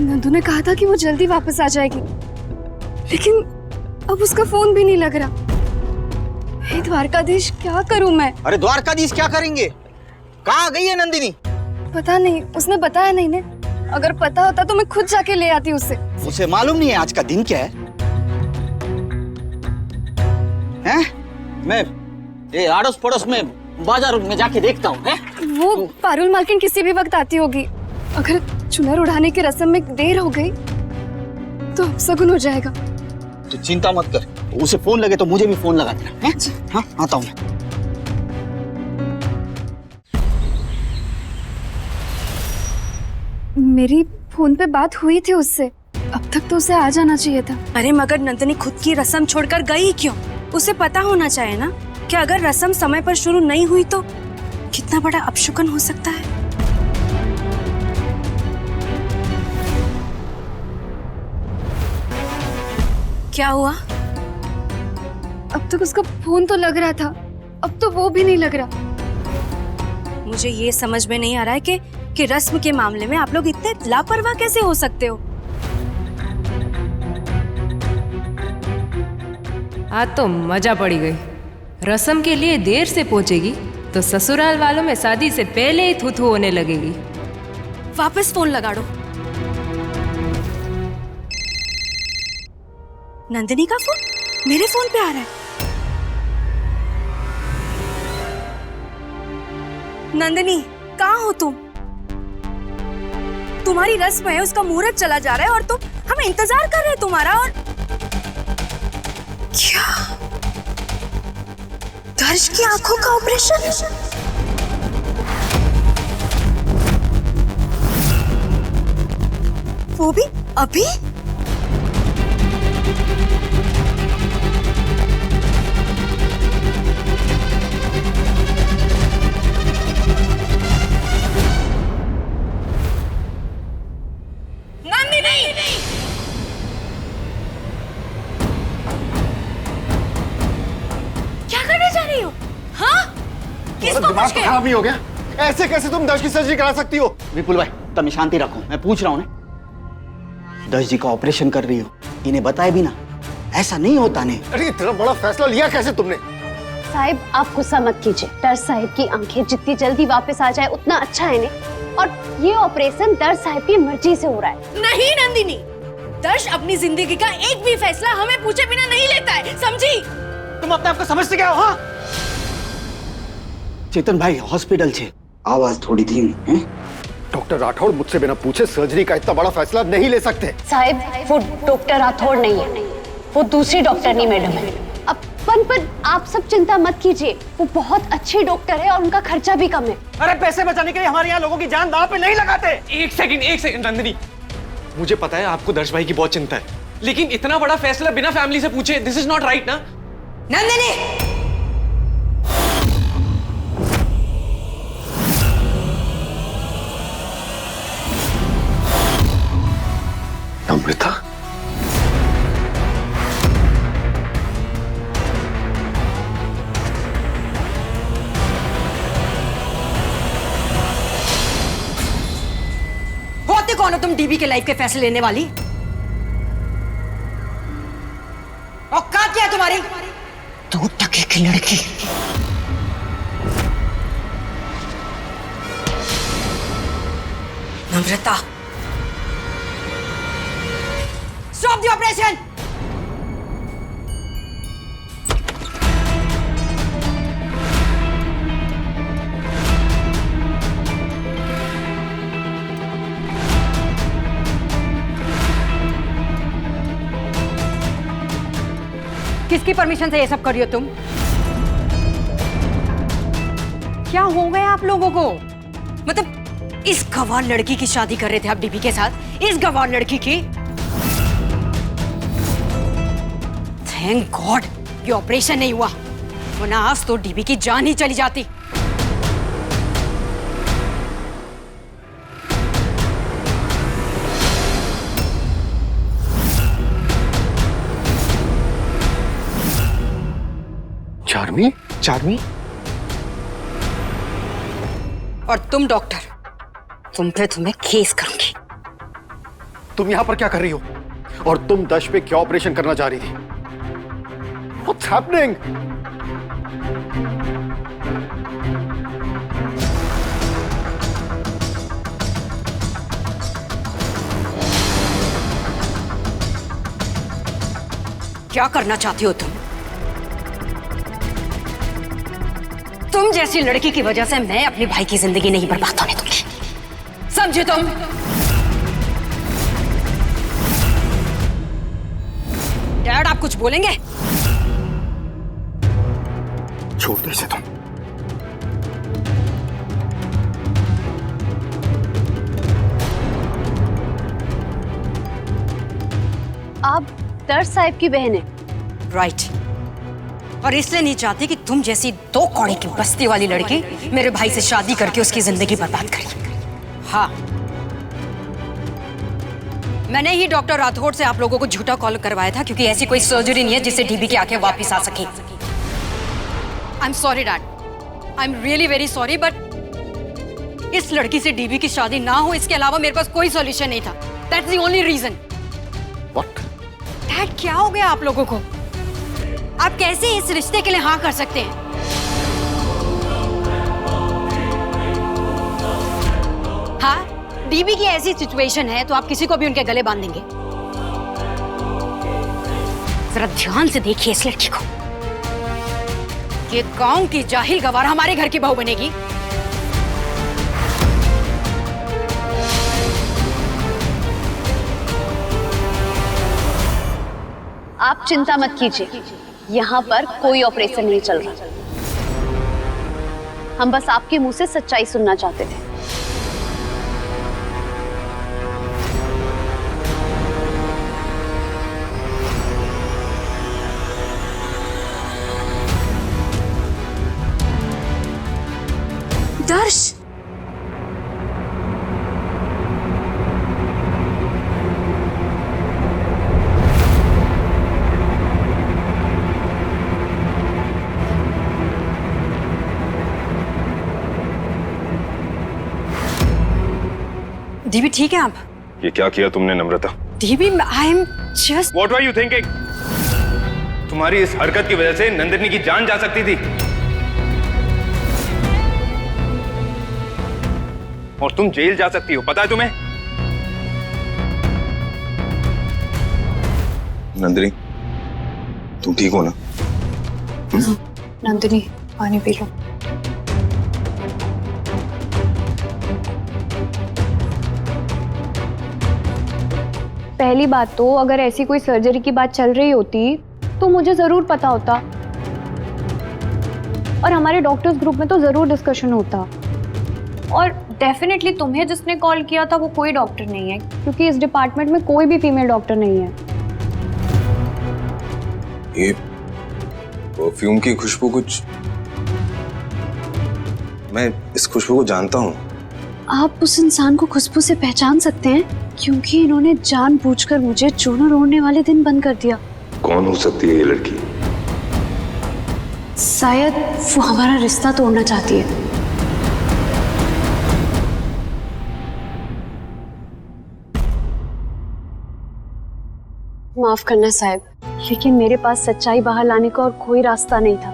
नंदू ने कहा था कि वो जल्दी वापस आ जाएगी, लेकिन अब उसका फोन भी नहीं लग रहा। हे द्वारकाधीश, क्या करूं मैं? अरे द्वारकाधीश क्या करेंगे? कहाँ गई है नंदिनी? पता नहीं, उसने बताया नहीं ने। अगर पता होता तो मैं खुद जाके ले आती उसे। उसे मालूम नहीं है आज का दिन क्या है? हैं? मैं ये आड़ोस पड़ोस में बाजार में जाके देखता हूँ। वो पारुल मालकिन किसी भी वक्त आती होगी। अगर चुनर उड़ाने की रस्म में देर हो गई तो अपशगुन हो जाएगा। तो चिंता मत कर, उसे फोन लगे तो मुझे भी फोन लगा देना है? हाँ, आता हूँ मैं। मेरी फोन पे बात हुई थी उससे। अब तक तो उसे आ जाना चाहिए था। अरे मगर नंदिनी खुद की रस्म छोड़कर गई क्यों? उसे पता होना चाहिए ना कि अगर रस्म समय पर शुरू नहीं हुई तो कितना बड़ा अपशुकन हो सकता है। क्या हुआ? अब तक उसका फोन तो लग रहा था, अब तो वो भी नहीं लग रहा। मुझे ये समझ में नहीं आ रहा है कि रस्म के मामले में आप लोग इतने लापरवाह कैसे हो सकते हो? आज तो मजा पड़ी गई। रस्म के लिए देर से पहुंचेगी तो ससुराल वालों में शादी से पहले ही थू-थू होने लगेगी। वापस फोन लगा दो। नंदिनी का फोन मेरे फोन पे आ रहा है। नंदिनी, कहाँ हो तुम? तुम्हारी रस्म है, उसका मुहूर्त चला जा रहा है और तुम हम इंतजार कर रहे हैं तुम्हारा। और क्या दर्श की आंखों का ऑपरेशन? वो भी अभी? दिमाग खराब नहीं हो गया? ऐसे कैसे तुम दर्श की सर्जरी करा सकती हो? विपुल भाई, तुम शांति रखो, मैं पूछ रहा हूँ ना। दर्श जी का ऑपरेशन कर रही हो, इन्हें बताए भी ना, ऐसा नहीं होता ने। अरे इतना बड़ा फैसला लिया कैसे तुमने? साहिब, आप गुस्सा मत कीजिए। दर्श साहिब की आंखें जितनी जल्दी वापस आ जाए उतना अच्छा है ने। और ये ऑपरेशन दर्श साहिब की मर्जी से हो रहा है। नहीं नंदिनी, दर्श अपनी जिंदगी का एक भी फैसला हमें पूछे बिना नहीं लेता है, समझी? तुम अपने आप को समझते क्या हो? हाँ, चेतन भाई हॉस्पिटल से आवाज थोड़ी धीमी है। डॉक्टर राठौड़ मुझसे बिना पूछे सर्जरी का इतना बड़ा फैसला नहीं ले सकते। साहिब, वो डॉक्टर राठौड़ नहीं है, वो दूसरी डॉक्टरनी मैडम है। अब पर आप सब चिंता मत कीजिए, वो बहुत अच्छे डॉक्टर है और उनका खर्चा भी कम है। अरे पैसे बचाने के लिए हमारे यहाँ लोगों की जान दांव पे नहीं लगाते। एक सेकंड नंदिनी, मुझे पता है आपको दर्श भाई की बहुत चिंता है, लेकिन इतना बड़ा फैसला बिना फैमिली से पूछे, दिस इज नॉट राइट ना। नंदिनी, अमृता, होते कौन हो तुम डीबी के लाइफ के फैसले लेने वाली? औकात क्या है तुम्हारी? दो टके की लड़की। नम्रता, स्टॉप द ऑपरेशन। किसकी परमिशन से ये सब कर रही हो तुम? क्या हो गया आप लोगों को? मतलब इस गंवार लड़की की शादी कर रहे थे आप डीबी के साथ? इस गंवार लड़की की? थैंक गॉड ये ऑपरेशन नहीं हुआ, वरना आज तो डीबी की जान ही चली जाती। चार्मी? चार्मी? और तुम डॉक्टर, तुम पे तुम्हें केस करूंगी। तुम यहाँ पर क्या कर रही हो? और तुम दश पे क्या ऑपरेशन करना चाह रही थी? What's happening? क्या करना चाहती हो तुम? तुम जैसी लड़की की वजह से मैं अपने भाई की जिंदगी नहीं बर्बाद होने दूंगी, समझे तुम? डैड, आप कुछ बोलेंगे? छोड़ दो इसे तुम। आप दर्श साहब की बहन है? राइट। और इसलिए नहीं चाहती कि तुम जैसी दो कौड़े की बस्ती वाली लड़की मेरे भाई से शादी करके उसकी जिंदगी बर्बाद करी। हाँ, मैंने ही डॉक्टर राठौड़ से आप लोगों को झूठा कॉल करवाया था, क्योंकि ऐसी कोई सर्जरी नहीं है जिससे डीबी की आंखें वापस आ सके। I am sorry dad, I am really very sorry, but इस लड़की से डीबी की शादी ना हो, इसके अलावा मेरे पास कोई सॉल्यूशन नहीं था। That's the only reason. What? Dad, क्या हो गया आप लोगों को? आप कैसे इस रिश्ते के लिए हाँ कर सकते हैं? हाँ, डीबी की ऐसी सिचुएशन है तो आप किसी को भी उनके गले बांध देंगे? जरा ध्यान से देखिए इस लड़की को। ये गांव की जाहिल गवार हमारे घर की बहू बनेगी? आप चिंता मत कीजिए, यहाँ पर कोई ऑपरेशन नहीं चल रहा। हम बस आपके मुंह से सच्चाई सुनना चाहते थे। दर्श, डीबी ठीक है आप? ये क्या किया तुमने Namrata? DB, I am just. What were you thinking? तुम्हारी इस हरकत की वजह से नंदिनी की जान जा सकती थी, और तुम जेल जा सकती हो, पता है तुम्हें? नंदिनी, तुम ठीक हो ना? नंदिनी, पानी पी लो। पहली बात तो अगर ऐसी कोई सर्जरी की बात चल रही होती तो मुझे जरूर पता होता, और हमारे डॉक्टर्स ग्रुप में तो जरूर डिस्कशन होता। और डेफिनेटली तुम्हें जिसने कॉल किया था वो कोई डॉक्टर नहीं है, क्योंकि इस डिपार्टमेंट में कोई भी फीमेल डॉक्टर नहीं है। ये परफ्यूम की खुशबू कुछ, मैं इस खुशबू को जानता हूँ। आप उस इंसान को खुशबू से पहचान सकते हैं, क्योंकि इन्होंने जानबूझकर मुझे चूना ओढ़ने वाले दिन बंद कर दिया। कौन हो सकती है ये लड़की? शायद वो हमारा रिश्ता तोड़ना चाहती है। माफ करना साहब, लेकिन मेरे पास सच्चाई बाहर लाने का और कोई रास्ता नहीं था,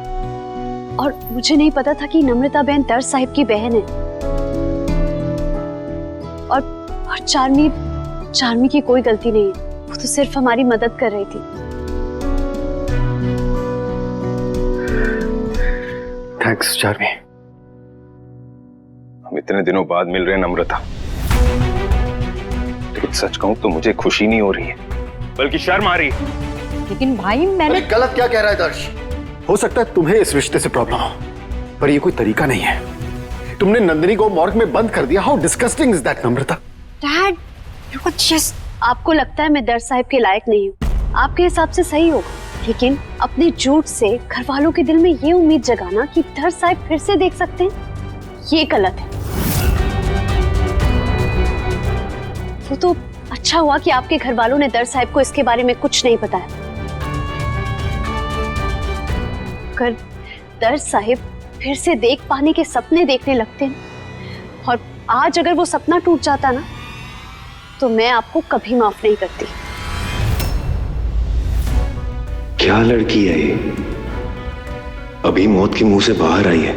और मुझे नहीं पता था कि नम्रता बहन दर्श साहब की बहन है। और चार्मी की कोई गलती नहीं है, वो तो सिर्फ हमारी मदद कर रही थी। थैंक्स चार्मी। हम इतने दिनों बाद मिल रहे हैं नम्रता, लेकिन सच कहूं तो मुझे खुशी नहीं हो रही है, बल्कि शर्म आ रही है। लेकिन भाई, मैंने अरे गलत क्या कह रहा है दर्श? हो सकता है तुम्हें इस रिश्ते से प्रॉब्लम हो, पर ये कोई तरीका नहीं है। तुमने नंदिनी को मॉर्ग में बंद कर दिया। How disgusting is that Namrata? Dad, आपको लगता है मैं दर्श साहब के लायक नहीं हूँ, आपके हिसाब से सही होगा, लेकिन अपने झूठ से घर वालों के दिल में ये उम्मीद जगाना कि दर्श साहब फिर से देख सकते हैं, ये गलत है। वो तो अच्छा हुआ कि आपके घर वालों ने दर्श साहब को इसके बारे में कुछ नहीं बताया। अगर दर्श साहब फिर से देख पाने के सपने देखने लगते हैं, और आज अगर वो सपना टूट जाता ना, तो मैं आपको कभी माफ नहीं करती। क्या लड़की है ये? अभी मौत के मुंह से बाहर आई है,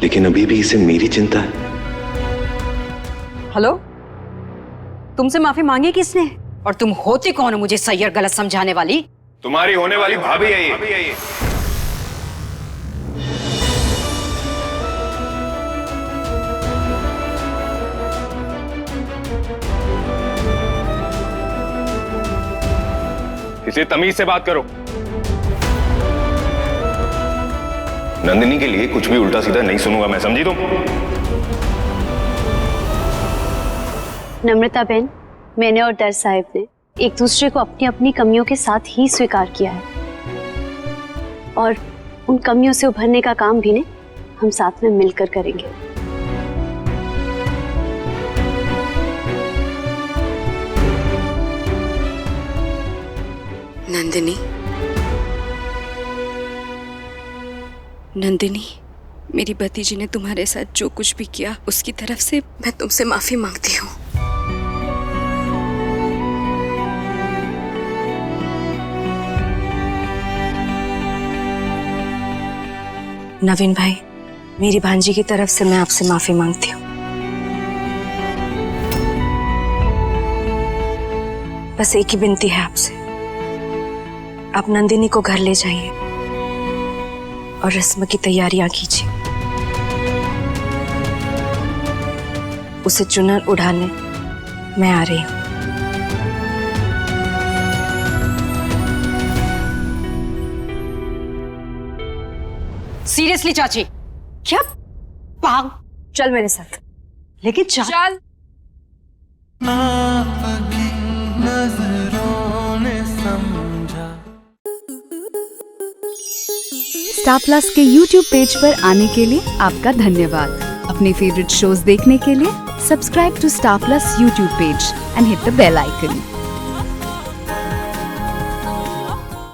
लेकिन अभी भी इसे मेरी चिंता है। हेलो, तुमसे माफी मांगी किसने? और तुम होती कौन हो मुझे सही और गलत समझाने वाली? तुम्हारी होने वाली भाभी है ये। इसे तमीज से बात करो। नंदिनी के लिए कुछ भी उल्टा सीधा नहीं सुनूंगा मैं, समझी तुम? नम्रता बहन, मैंने और दर साहिब ने एक दूसरे को अपनी अपनी कमियों के साथ ही स्वीकार किया है, और उन कमियों से उभरने का काम भी ने हम साथ में मिलकर करेंगे। नंदिनी, नंदिनी, मेरी भतीजी ने तुम्हारे साथ जो कुछ भी किया उसकी तरफ से मैं तुमसे माफी मांगती हूँ। नवीन भाई, मेरी भांजी की तरफ से मैं आपसे माफी मांगती हूँ। बस एक ही विनती है आपसे, आप नंदिनी को घर ले जाइए और रस्म की तैयारियां कीजिए। उसे चुनर उड़ाने मैं आ रही हूँ। सीरियसली चाची, क्या पाग? चल मेरे साथ। लेकिन चल। स्टार प्लस के YouTube पेज पर आने के लिए आपका धन्यवाद। अपने फेवरेट शोज देखने के लिए subscribe to Star Plus YouTube page and hit the bell icon.